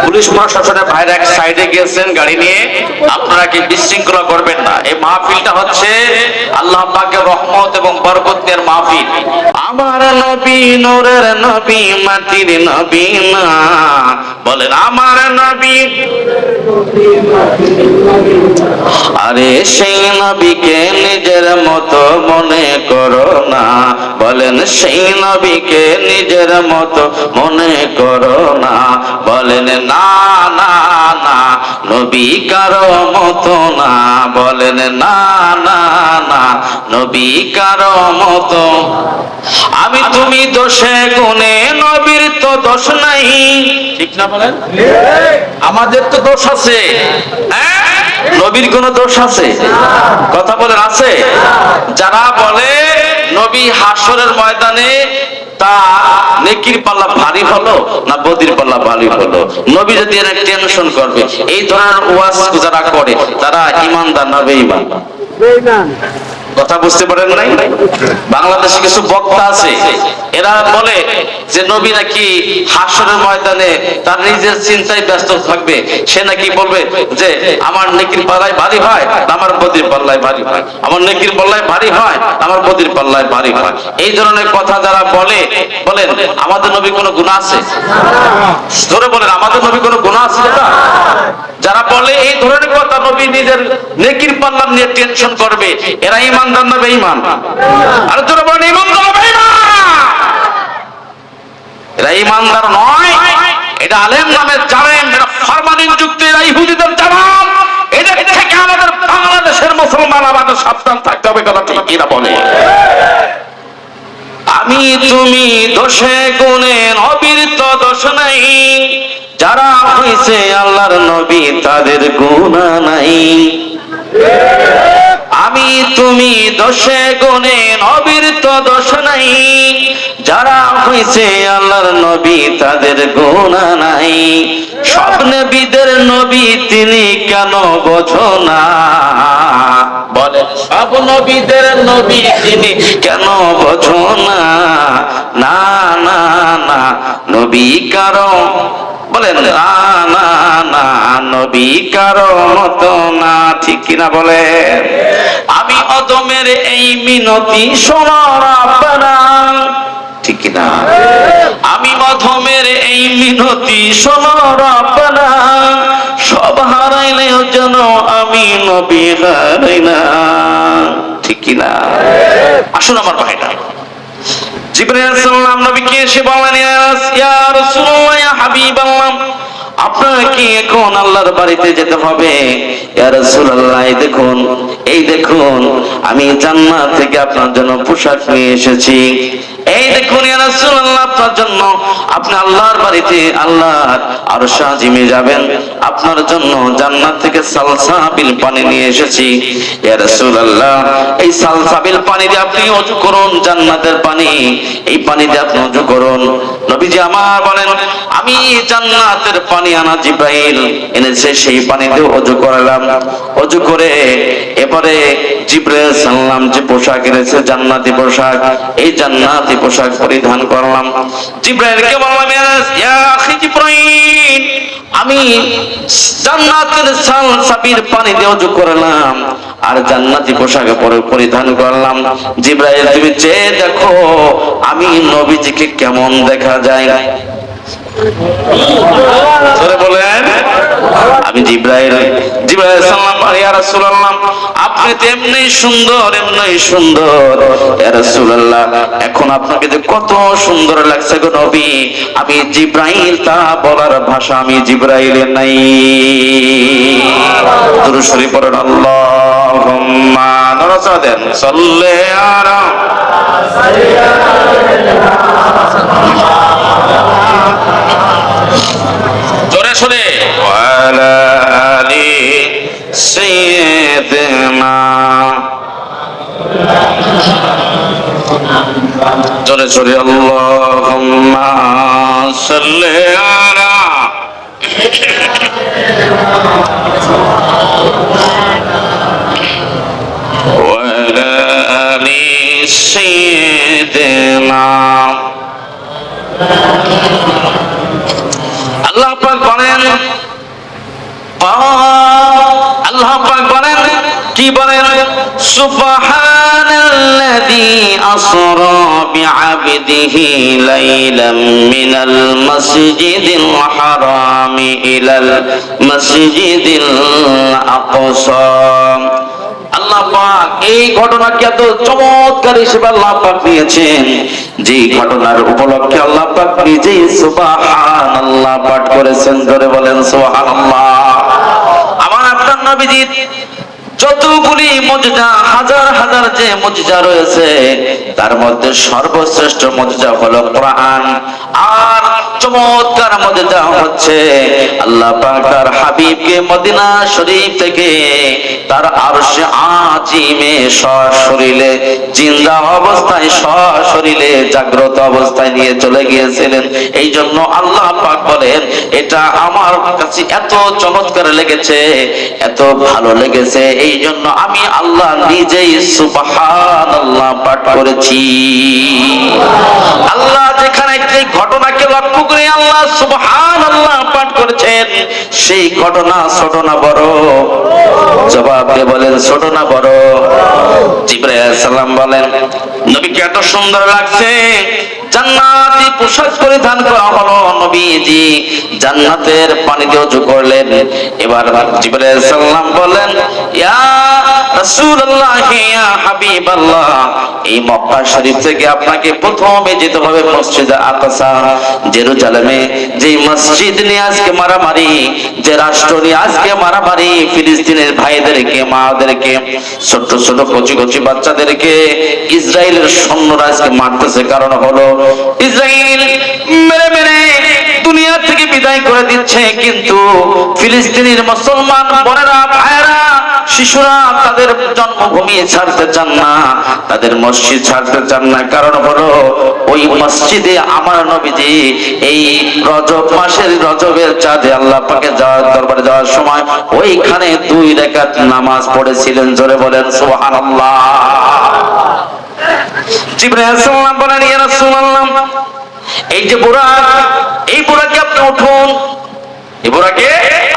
Police প্রশাসনের ভাইরা এক সাইডে গিয়েছেন গাড়ি নিয়ে, আপনারা কি বিশৃঙ্খলা করবেন না। এই মাহফিলটা হচ্ছে আল্লাহ পাকের রহমত এবং বরকত এর মাহফিল। আমার নবী নূরের নবী মাটির নবী না, বলেন আমার নবী। আরে সেই নবীকে নিজের মতো মনে করো না, বলেন সেই নবীকে নিজের মতো মনে করো না, বলেন না না না নবী কারো মতো না, বলেন না না না নবী কারো মতো। আমি তুমি দোষে গুণে, নবীর তো দোষ নাই, ঠিক না বলেন? আমাদের তো দোষ আছে, নবীর কোন দোষ আছে? কথা বলেন আছে? যারা বলে নবী হাসরের ময়দানে তা নেকির পাল্লা ভারী হলো না বদির পাল্লা ভারী হলো, নবী যদি এর টেনশন করবে, এই ধরনের ওয়াজ যারা করে তারা ইমানদার না বেঈমান? কথা বুঝতে পারেন নাই? বাংলাদেশে কিছু বক্তা আছে, এরা বলে যে নবী নাকি হাসরের ময়দানে তার নিজের চিন্তায় ব্যস্ত থাকবে, সে নাকি বলবে যে আমার নেকির পাল্লায় ভারী হয় আমার বদির পাল্লায় ভারী হয়, আমার নেকির পাল্লায় ভারী হয় আমার বদির পাল্লায় ভারী হয়। এই ধরনের কথা যারা বলে, বলেন আমাদের নবী কোনো গুনাহ আছে? ধরে বলেন আমাদের নবী কোনো গুনাহ আছে? যারা বলে এই ধরনের কথা, নবী নিজের নেকির পাল্লা নিয়ে টেনশন করবে, এরা ইমানদার না বেঈমান? আর তোরা বলেন ইমানদার না বেঈমান? এরা ইমানদার নয়, এটা আলেম নামের জালেম, এরা ফরমালিন যুক্ত, এরা ইহুদিদের জামাত। এদের থেকে আমাদের বাংলাদেশের মুসলমান আমাদের সাবধান থাকতে হবে। কথা ঠিক কিনা বলে? আমি তুমি দোষে গুণে, নবীর তো দোষ নাই, যারা হইছে আল্লাহর নবী তাদের গুনাহ নাই। আমি তুমি দোষে গুণে, নবীর তো দোষ নাই, যারা হইছে আল্লাহর নবী তাদের গুনাহ নাই। সব নবীদের নবী তিনি কেন বোঝো না, বলে সব নবীদের নবী তিনি কেন বোঝো না, না না না নবী কারো, বলেন না না না নবী কারো মতো না, ঠিক কিনা বলে? আমি অদমের এই মিনতি শোনার আপনারা, ঠিক কিনা? আমি অধমের এই মিনতি শোনার আপনারা, সব হারাইলেও যেন আমি নবী হারাই না, ঠিক কিনা? আসুন আমার ভাইরা, জিবরাইল আলাইহিস সালাম নবীকে এসে বললেন, ইয়া রাসূলুল্লাহ, ইয়া হাবিবাল্লাহ, আপনার কি এখন আল্লাহর বাড়িতে যেতে হবে? ইয়া রাসূলুল্লাহ, এই দেখুন আমি জান্নাত থেকে আপনার জন্য পোশাক নিয়ে এসেছি। এই দেখুন ইয়া রাসূলুল্লাহ, আপনার জন্য, আপনি আল্লাহর বাড়িতে আল্লাহর আরশ আজিমে যাবেন, আপনার জন্য জান্নাত থেকে সালসাবিল পানি নিয়ে এসেছি। ইয়া রাসূলুল্লাহ, এই সালসাবিল পানি দিয়ে আপনি ওযু করুন, জান্নাতের পানি, এই পানি দিয়ে আপনি ওযু করুন। নবীজি আমার বলেন, আমি জান্নাতের পানি আনা জিবরাইল এনেছে, সেই পানি দিয়ে ওযু করলাম। ওযু করে এবারে জিবরাইল সাল্লাম যে পোশাক এনেছে জান্নাতি পোশাক, এই জান্নাতি পোশাক পরিধান করলাম। জিবরাইলকে বললাম, ইয়া আখি জিবরাইল, আমি জান্নাতের সালসাবিল পানি দিয়ে ওযু করলাম আর জান্নাতি পোশাক পরিধান করলাম। জিবরাইল, তুমি চেয়ে দেখো আমি নবীজিকে কেমন দেখা যায়। বলেন আমি জিবরাইল সালাম, ইয়া রাসূলুল্লাহ, আপনি তো এমনি সুন্দর, এমনি সুন্দর ইয়া রাসূলুল্লাহ, এখন আপনাকে যে কত সুন্দর লাগছে গো নবী, আমি জিবরাইল তা বলার ভাষা আমি জিবরাইলের নাই। দুরূদ শরীফ পড়েন, আল্লাহুম্মা নরসাদেন সাল্লি আলা জোরে শুনে ওয়ালা আলি সাইয়্যিদিনা, জোরে জোরে আল্লাহুম্মা সাল্লি আলা ওয়ালা আলি সাইয়্যিদিনা। আল্লাহ পাক বলেন, আল্লাহ পাক বলেন, কি বলেন? সুবহানাল্লাযী আসরা বিআবদিহি লাইলাম মিনাল মাসজিদিল হারামি ইলাল মাসজিদিল আকসা। আল্লাহ পাক এই ঘটনাকে এত চমৎকার হিসেবে আল্লাহ পাক দিয়েছেন, যে ঘটনার উপলক্ষে আল্লাহ পাক নিজেই সুবহানাল্লাহ পাঠ করেছেন। ধরে বলেন সুবহানাল্লাহ। আমার আপনার নবীজি যতগুলি মুজিজা, হাজার হাজার যে মুজিজা রয়েছে, তার মধ্যে সর্বশ্রেষ্ঠ মুজিজা হলো কোরআন। আর চমৎকার মুজিজা হচ্ছে আল্লাহ পাক তার হাবিবকে মদিনা শরীফ থেকে তার আরশে আজিমে সশরীরে জিন্দা অবস্থায়, সশরীরে জাগ্রত অবস্থায় নিয়ে চলে গিয়েছিলেন। এই জন্য আল্লাহ পাক বলেন, এটা আমার কাছে এত চমৎকার লেগেছে, এত ভালো লেগেছে, এই জন্য আমি আল্লাহ নিজেই সুবহানাল্লাহ পাঠ করেছি। আল্লাহ যেখানে একটি ঘটনাকে লক্ষ্য করে আল্লাহ সুবহানাল্লাহ পাঠ করেছেন, সেই ঘটনা ছোট না বড়? জবাব দিয়ে বলেন, ছোট না বড়? জিবরাইল আলাইহিস সালাম বলেন, নবীকে এত সুন্দর লাগছে, জান্নাতি পোশাক পরিধান করা হলো, নবীজি জান্নাতের পানিতে ওযু করলেন। এবার জিবরাইল আলাইহিস সালাম বলেন, ইয়া রাসূলুল্লাহ, ইয়া হাবিবাল্লাহ, এই মক্কা শরীফ থেকে আপনাকে প্রথমে যেতে হবে মসজিদে আকসা, জেরুজালেমে। যে মসজিদ নিয়ে আজকে মারামারি, যে রাষ্ট্র নিয়ে আজকে মারামারি, ফিলিস্তিনের ভাইদেরকে, মাদেরকে, ছোট ছোট কচি কচি বাচ্চাদেরকে ইসরায়েলের সৈন্যরা আজকে মারতেছে। কারণ হলো ইসরায়েল মেরে মেরে দুনিয়া থেকে বিদায় করে দিচ্ছে, কিন্তু ফিলিস্তিনের মুসলমান বোনেরা, ভাইয়েরা, শিশুরা তাদের জন্মভূমি ছাড়তে চান না, তাদের মসজিদ ছাড়তে চান না। কারণ হলো ওই মসজিদে আমার নবীজি এই রজব মাসের রজবের চাঁদে আল্লাহ পাকের দরবারে যাওয়ার সময় ওইখানে 2 রাকাত নামাজ পড়েছিলেন। জোরে বলেন সুবহানাল্লাহ। জিবরাইল আলাইহিস সালাম বলেন, ইয়া রাসূলুল্লাহ, এই যে বুরাক, এই বুরাকে আপনি উঠুন, এই বুরাকে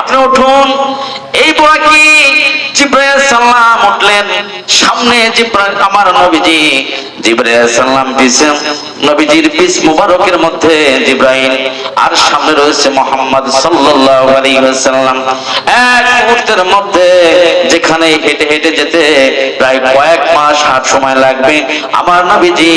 আপনি উঠুন। এই বুরাকি জিবরাইল আলাইহিস সালাম উঠলেন, সামনে জিবরাইল আমার নবীজি, জিবরাইল আলাইহিস সালাম পিছে, নবীজির পিছ মুবারকের মধ্যে জিবরাইল, আর সামনে রয়েছে মুহাম্মদ সাল্লাল্লাহু আলাইহি ওয়াসাল্লাম। এক মুহূর্তের মধ্যে যেখানে হেঁটে হেঁটে যেতে প্রায় কয়েক মাস হাঁট সময় লাগবে, আমার নবীজি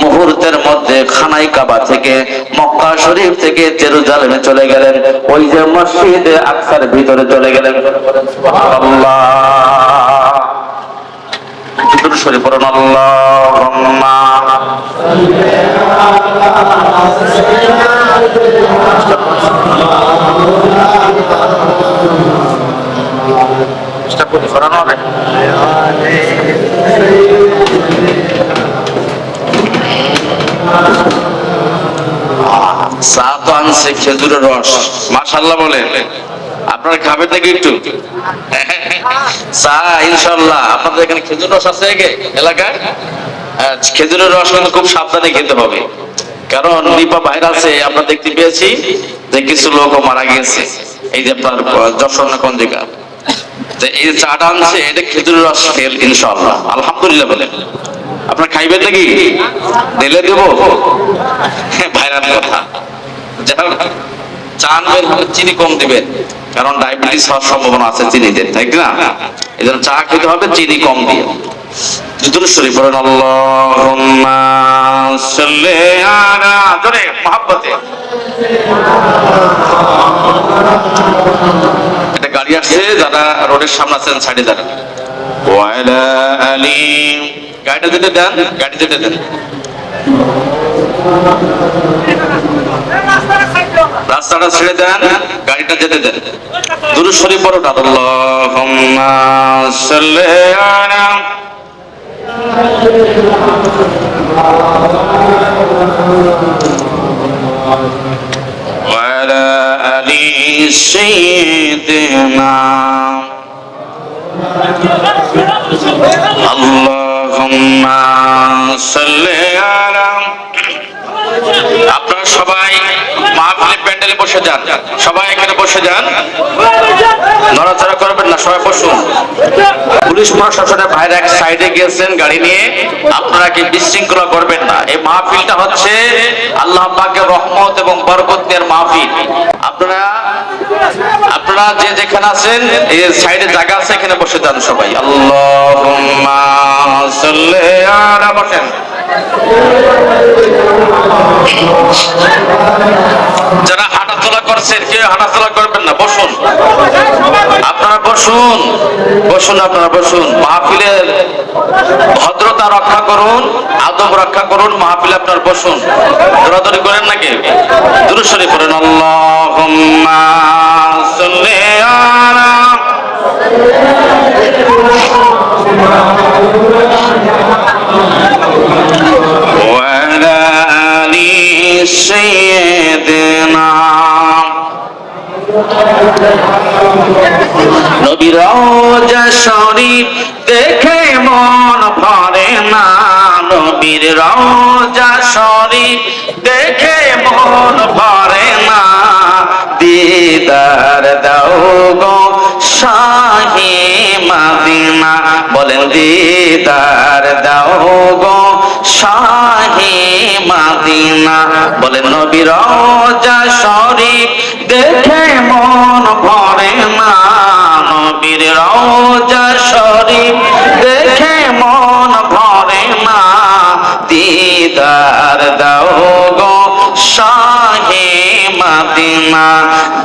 মুহূর্তের মধ্যে খানাই কাবা থেকে, মক্কা শরীফ থেকে জেরুজালেমে চলে গেলেন, ওই যে মসজিদে আকসার ভিতরে চলে গেলেন। সুবহানাল্লাহ। দুরূদ শরীফ পড়ুন, আল্লাহুম্মা চা তো আনছে খেজুরের রস, মাশাআল্লাহ বলে। আপনারা খাবেন নাকি একটু চা? ইনশাআল্লাহ আপনাদের এখানে খেজুর রস আছে এলাকায়? খেজুরের রস কিন্তু খুব সাবধানে খেতে হবে, কারণ নিপা ভাইরাসে আমরা দেখতে পেয়েছি যে কিছু লোক মারা গেছে। এই যে আপনার যশোর না কোন জায়গা, যে এই চাটা আনছে, এটা খেজুরের রস ফেল ইনশাআল্লাহ। আলহামদুলিল্লাহ বলেন। আপনারা খাইবেন নাকি? দিলে দেবো ভাইরাল কথা। চা আনবেন, চিনি কম দিবেন, কারণ ডায়াবেটিস হওয়ার সম্ভাবনা আছে চিনিতে, তাই না? এই জন্য চা খেতে হবে চিনি কম দিয়ে। দুরূদ শরীফ পড়ুন, আল্লাহুম্মা সাল্লি আলা, জোরে মহব্বতে। একটা গাড়ি আসছে, যারা রোডের সামনে আছেন সাইডে দাঁড়ান। ওয়া আলা আলি, গাড়িটা যেতে দেন, গাড়ি যেতে দেন। রাস্তাটা ছেড়ে দেন, গাড়িটা যেতে দেন। দুরূদ শরীফ পড়ুন, আল্লাহুম্মা সাল্লি আলা ওয়া আলা আলি সাইয়্যিদিনা, আল্লাহুম্মা সাল্লি আলা। আপনারা সবাই মাহফিলের প্যান্ডেলে বসে যান, সবাই এখানে বসে যান, নড়াচড়া করবেন না, সবাই বসুন। পুলিশ প্রশাসনের ভাইরা এক সাইডে গিয়েছেন গাড়ি নিয়ে, আপনারা কি বিশৃঙ্খলা করবেন না। এই মাহফিলটা হচ্ছে আল্লাহ পাকের রহমত এবং বরকত এর মাহফিল। আপনারা যে যেখানে আছেন এই সাইডে জায়গা আছে, এখানে বসে যান সবাই। আল্লাহুম্মা সাল্লি আলা, বসেন। যারা হাঁটাচলা করছেন কেউ হাঁটাচলা করবেন না, বসুন আপনারা, বসুন বসুন আপনারা বসুন। মাহফিলের ভদ্রতা রক্ষা করুন, আদব রক্ষা করুন, মাহফিলে আপনারা বসুন, দৌড়াদৌড়ি করেন নাকি। দুরূদ শরীফ পড়েন। আল্লাহুম্মা সাল্লি আলা ওয়া আলা আলি সাইয়্যিদিনা। নবীর রওজা শরীফ দেখে মন ভরে না, নবীর রওজা শরীফ দেখে মন ভরে না, দিদার দাও গো শাহে মদিনা, বলেন দিদার দাও গো শাহে মদিনা, বলেন নবীর রওজা শরীফ দেখে মন ভরে না, নবীর রওজা শরীফ দেখে মন ভরে না, দিদার দাও গো শাহে মদিনা,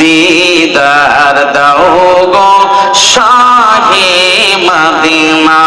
দিদার দাও গো শাহে মদিনা।